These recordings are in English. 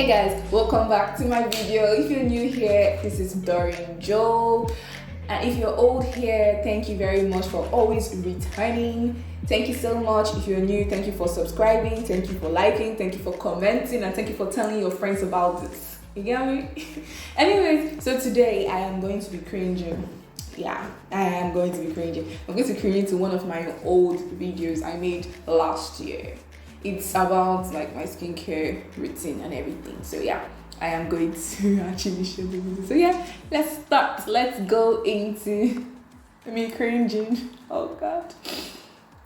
Hey guys, welcome back to my video. If you're new here, this is Dorian Joe, and if you're old here, thank you very much for always returning. Thank you so much. If you're new, thank you for subscribing, thank you for liking, thank you for commenting, and thank you for telling your friends about this. You get me? Anyways, so today I am going to be cringing. Yeah, I am going to be cringing. I'm going to cringe to one of my old videos I made last year. It's about like my skincare routine and everything. So yeah, I am going to actually show the video. So yeah, let's start. Let's go into me cringing. Oh god.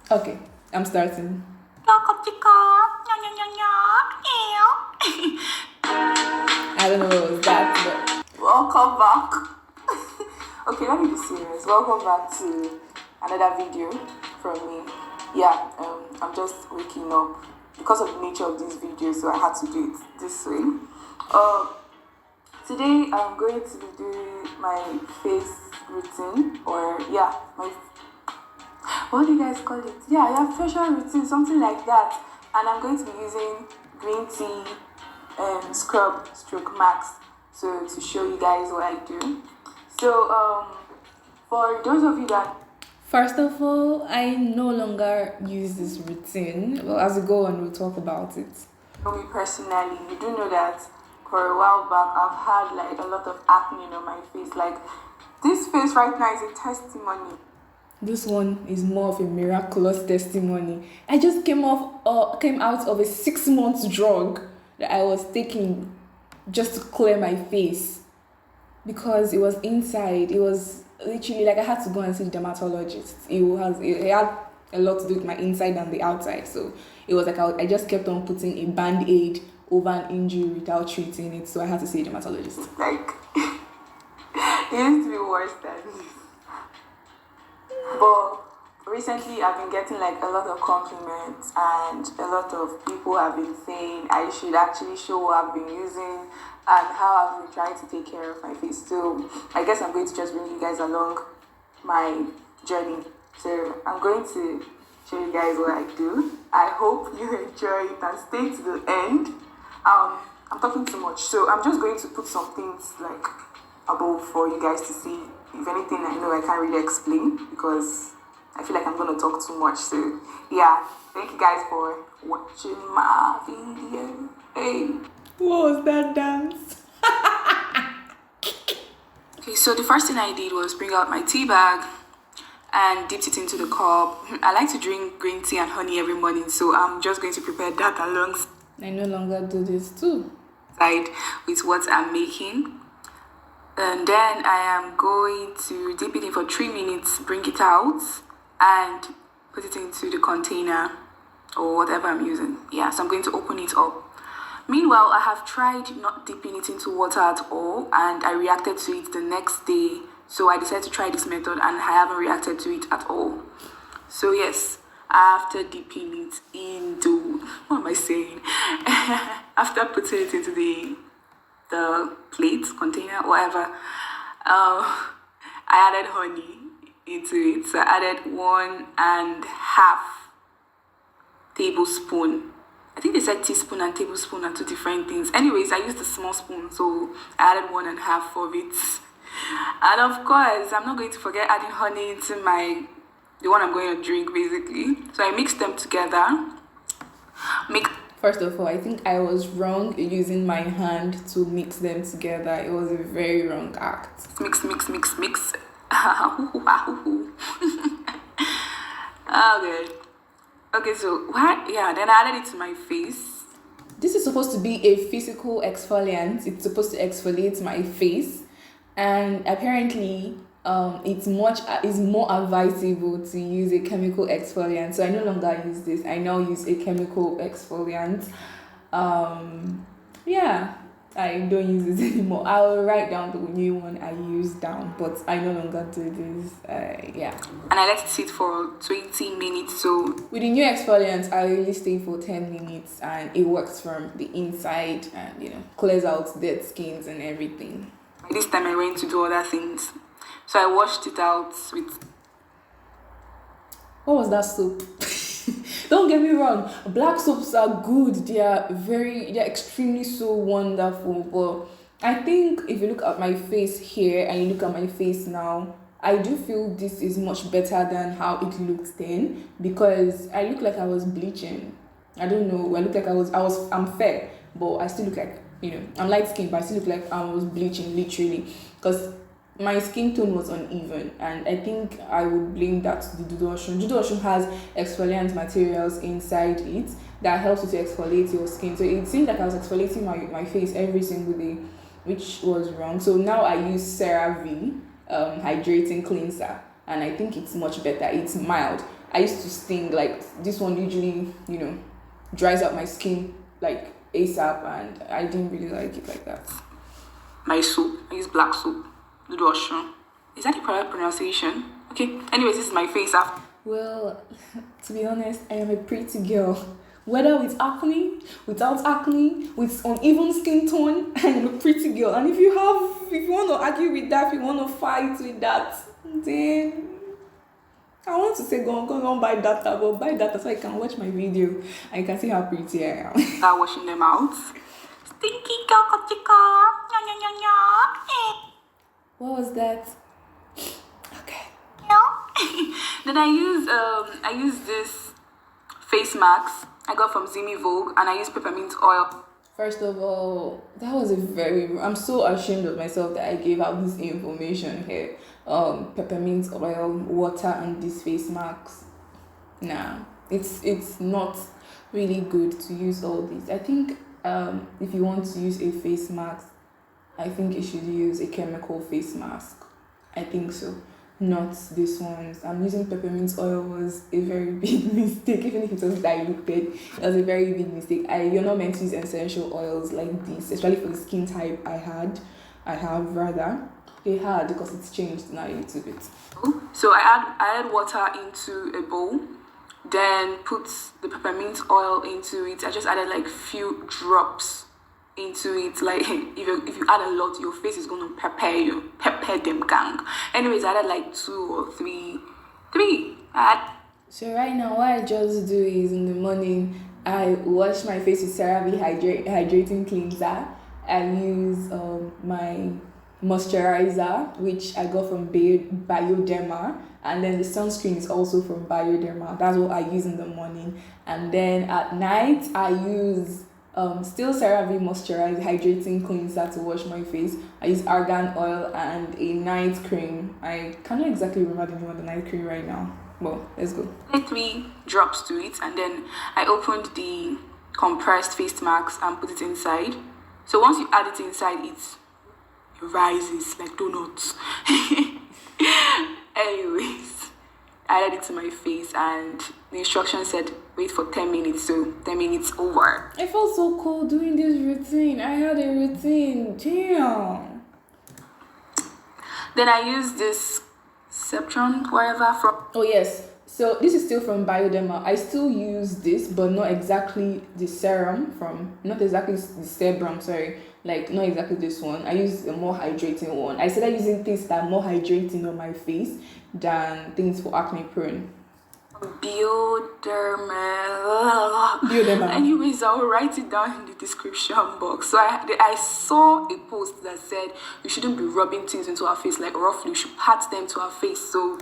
Okay, I'm starting. I don't know what was that, but welcome back. Okay, let me be serious. Welcome back to another video from me. Yeah, I'm just waking up because of the nature of these videos, so I had to do it this way. Today I'm going to be doing my face routine, or yeah, my, what do you guys call it? Yeah, facial routine, something like that. And I'm going to be using green tea scrub stroke max, so to show you guys what I do. So for those of you that, first of all, I no longer use this routine. Well, as we go on, we'll talk about it. For me personally, you do know that for a while back, I've had like a lot of acne on my face. Like this face right now is a testimony. This one is more of a miraculous testimony. I just came out of a 6-month drug that I was taking just to clear my face, because it was inside. It was literally like I had to go and see the dermatologist. It had a lot to do with my inside and the outside. So it was like I just kept on putting a band-aid over an injury without treating it. So I had to see a dermatologist. Like it used to be worse than this. But recently I've been getting like a lot of compliments, and a lot of people have been saying I should actually show what I've been using and how I've been trying to take care of my face. So I guess I'm going to just bring you guys along my journey. So I'm going to show you guys what I do. I hope you enjoy it and stay to the end. I'm talking too much, so I'm just going to put some things like above for you guys to see. If anything, I know I can't really explain because I feel like I'm going to talk too much. So yeah, thank you guys for watching my video. Hey, what was that dance? Okay, so the first thing I did was bring out my tea bag and dipped it into the cup. I like to drink green tea and honey every morning, so I'm just going to prepare that alongside. I no longer do this too. With what I'm making. And then I am going to dip it in for 3 minutes, bring it out, and put it into the container or whatever I'm using. Yeah, so I'm going to open it up. Meanwhile, I have tried not dipping it into water at all, and I reacted to it the next day. So I decided to try this method, and I haven't reacted to it at all. So yes, after dipping it into, what am I saying? After putting it into the plate, container, whatever, I added honey into it. So I added 1.5 tablespoon. I think they said teaspoon and tablespoon are two different things. Anyways, I used a small spoon, so I added 1.5 of it. And of course, I'm not going to forget adding honey into the one I'm going to drink, basically. So I mixed them together. First of all, I think I was wrong using my hand to mix them together. It was a very wrong act. Mix. Okay, so what? Yeah, then I added it to my face. This is supposed to be a physical exfoliant. It's supposed to exfoliate my face, and apparently it's more advisable to use a chemical exfoliant. So I no longer use this. I now use a chemical exfoliant. Yeah, I don't use this anymore. I'll write down the new one I use down, but I no longer do this. Yeah, and I let it sit for 20 minutes. So with the new exfoliant, I really stay for 10 minutes, and it works from the inside and clears out dead skins and everything. This time I went to do other things. So I washed it out with... What was that soap? Don't get me wrong, black soaps are good. They're extremely so wonderful. But I think if you look at my face here and you look at my face now, I do feel this is much better than how it looked then, because I look like I was bleaching. I don't know. I look like I'm fair, but I still look like, I'm light skinned, but I still look like I was bleaching literally, because my skin tone was uneven, and I think I would blame that to the Dudu Osun. Dudu Osun has exfoliant materials inside it that helps you to exfoliate your skin. So it seemed like I was exfoliating my face every single day, which was wrong. So now I use CeraVe hydrating cleanser, and I think it's much better. It's mild. I used to sting, like this one usually, dries out my skin like ASAP, and I didn't really like it like that. My soap, I use black soap. Dudu Osun. Is that the correct pronunciation? Okay. Anyways, this is my face after. Well, to be honest, I am a pretty girl. Whether with acne, without acne, with uneven skin tone, I am a pretty girl. And if you want to argue with that, if you want to fight with that, then I want to say go on buy data, but buy data so I can watch my video and you can see how pretty I am. Start washing them out. Stinky girl, chica. What was that? Okay. Then I use this face mask I got from Zimi Vogue, and I use peppermint oil. First of all, that was I'm so ashamed of myself that I gave out this information here. Peppermint oil, water, and these face masks. Nah, it's not really good to use all these. I think if you want to use a face mask, I think you should use a chemical face mask. I think so. Not this ones. I'm using peppermint oil was a very big mistake, even if it was diluted. It was a very big mistake. You're not meant to use essential oils like this, especially for the skin type I have rather. It had, because it's changed now a little bit. So I add water into a bowl, then put the peppermint oil into it. I just added like few drops into it. Like if you add a lot, your face is going to pepper them gang. Anyways, I added like 2 or 3. So right now what I just do is in the morning I wash my face with CeraVe hydrating cleanser. I use my moisturizer, which I got from bioderma, and then the sunscreen is also from bioderma. That's what I use in the morning, and then at night I use still CeraVe moisturizer hydrating cleanser to wash my face. I use argan oil and a night cream. I cannot exactly remember the name of the night cream right now. Well, let's go. 3 drops to it, and then I opened the compressed face mask and put it inside. So once you add it inside, it rises like donuts. Anyways, I added it to my face, and the instruction said wait for 10 minutes. So 10 minutes over. I felt so cool doing this routine. I had a routine. Damn. Then I used this Septron, whatever from. Oh yes. So this is still from Bioderma. I still use this, but not exactly the serum not exactly the sebum, sorry. Like, not exactly this one. I use a more hydrating one. I started using things that are more hydrating on my face than things for acne prone. Bioderma. Anyways, I'll write it down in the description box. So I saw a post that said you shouldn't be rubbing things into our face like roughly. You should pat them to our face. So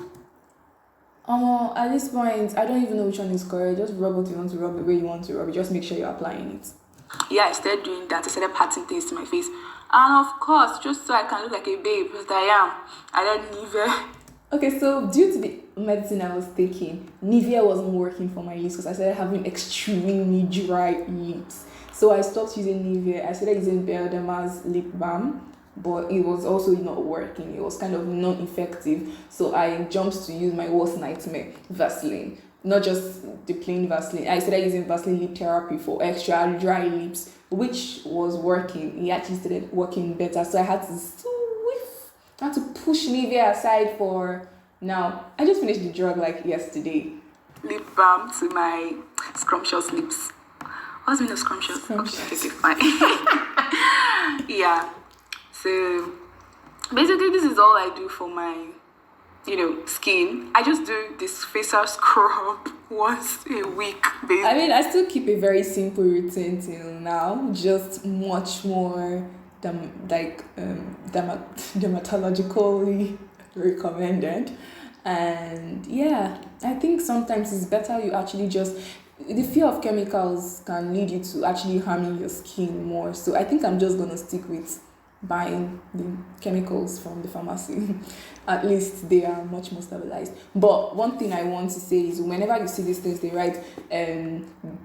at this point, I don't even know which one is correct. Just rub what you want to rub the way you want to rub it. Just make sure you're applying it. Yeah, I started doing that. I started patting things to my face. And of course, just so I can look like a babe, because I am, I did Nivea. Okay, so due to the medicine I was taking, Nivea wasn't working for my lips because I started having extremely dry lips. So I stopped using Nivea. I started using Bioderma's lip balm, but it was also not working. It was kind of non-effective. So I jumped to use my worst nightmare, Vaseline. Not just the plain Vaseline. I started using Vaseline lip therapy for extra dry lips, which was working. It actually started working better. So I had to push Nivea aside for now. I just finished the drug like yesterday. Lip balm to my scrumptious lips. What's the meaning of scrumptious? Okay, fine. Yeah. So basically, this is all I do for my skin, I just do this facial scrub once a week, basically. I mean, I still keep a very simple routine till now, just much more dermatologically recommended. And yeah, I think sometimes it's better you actually just, the fear of chemicals can lead you to actually harming your skin more. So I think I'm just gonna stick with buying the chemicals from the pharmacy. At least they are much more stabilized. But one thing I want to say is whenever you see these things, they write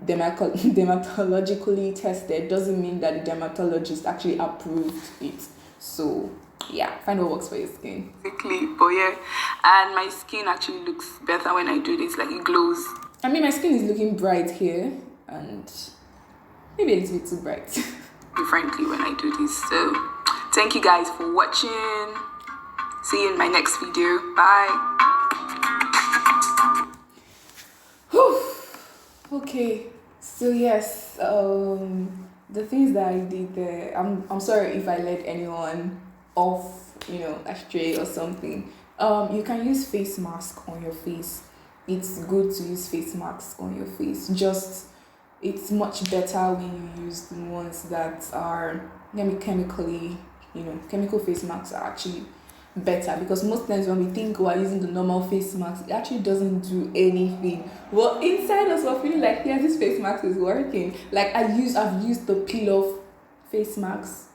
dermatologically tested, doesn't mean that the dermatologist actually approved it. So yeah, find what works for your skin. Exactly, but yeah, and my skin actually looks better when I do this, like it glows. I mean, my skin is looking bright here, and maybe a little bit too bright. Differently when I do this. So thank you guys for watching. See you in my next video. Bye. Okay, so yes, the things that I did there, I'm sorry if I let anyone off, astray or something. You can use face mask on your face. It's good to use face masks on your face. Just, it's much better when you use the ones that are chemically, chemical face masks are actually better, because most times when we think we're using the normal face mask, it actually doesn't do anything. Well, inside us we're feeling like, yeah, this face mask is working. Like I've used the peel off face mask.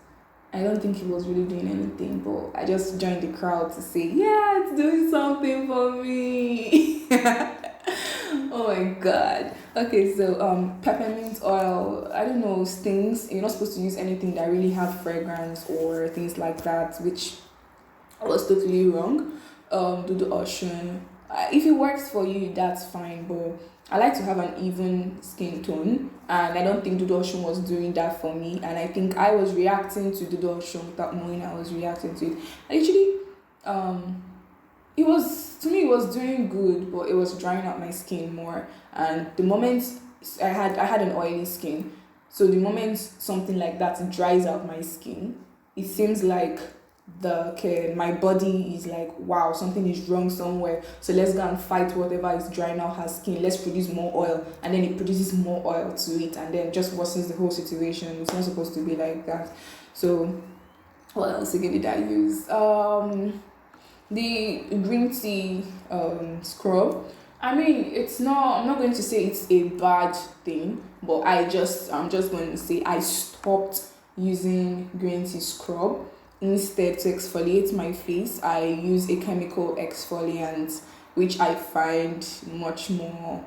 I don't think it was really doing anything, but I just joined the crowd to say, yeah, it's doing something for me. Oh my god. Okay, so peppermint oil, I don't know, stings. You're not supposed to use anything that really have fragrance or things like that, which was totally wrong. Do the ocean. If it works for you, that's fine, but I like to have an even skin tone, and I don't think Dudu Ocean was doing that for me. And I think I was reacting to Dudu Ocean without knowing I was reacting to it. Actually, it was doing good, but it was drying out my skin more. And the moment I had an oily skin, so the moment something like that dries out my skin, it seems like my body is like, wow, something is wrong somewhere, so let's go and fight whatever is drying out her skin, let's produce more oil, and then it produces more oil to it, and then just worsens the whole situation. It's not supposed to be like that. So what else again did I use? The green tea scrub. I mean, I'm not going to say it's a bad thing, but I'm just going to say I stopped using green tea scrub. Instead, to exfoliate my face, I use a chemical exfoliant, which I find much more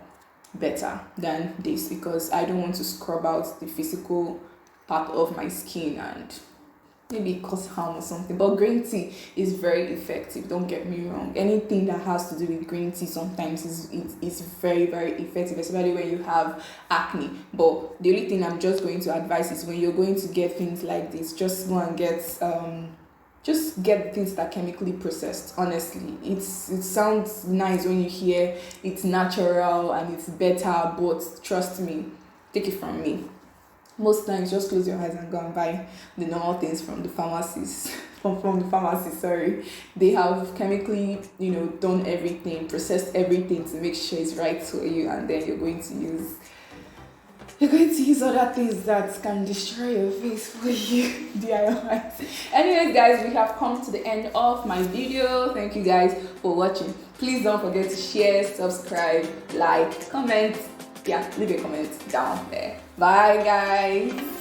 better than this, because I don't want to scrub out the physical part of my skin and maybe cause harm or something. But green tea is very effective, don't get me wrong. Anything that has to do with green tea sometimes is very, very effective, especially when you have acne. But the only thing I'm just going to advise is when you're going to get things like this, just go and get things that are chemically processed. Honestly, it sounds nice when you hear it's natural and it's better, but trust me, take it from me, most times just close your eyes and go and buy the normal things from the pharmacies. from the pharmacy, sorry. They have chemically, done everything, processed everything to make sure it's right for you, and then you're going to use other things that can destroy your face for you. DIY. Anyways, guys, we have come to the end of my video. Thank you guys for watching. Please don't forget to share, subscribe, like, comment. Yeah, leave a comment down there. Bye, guys.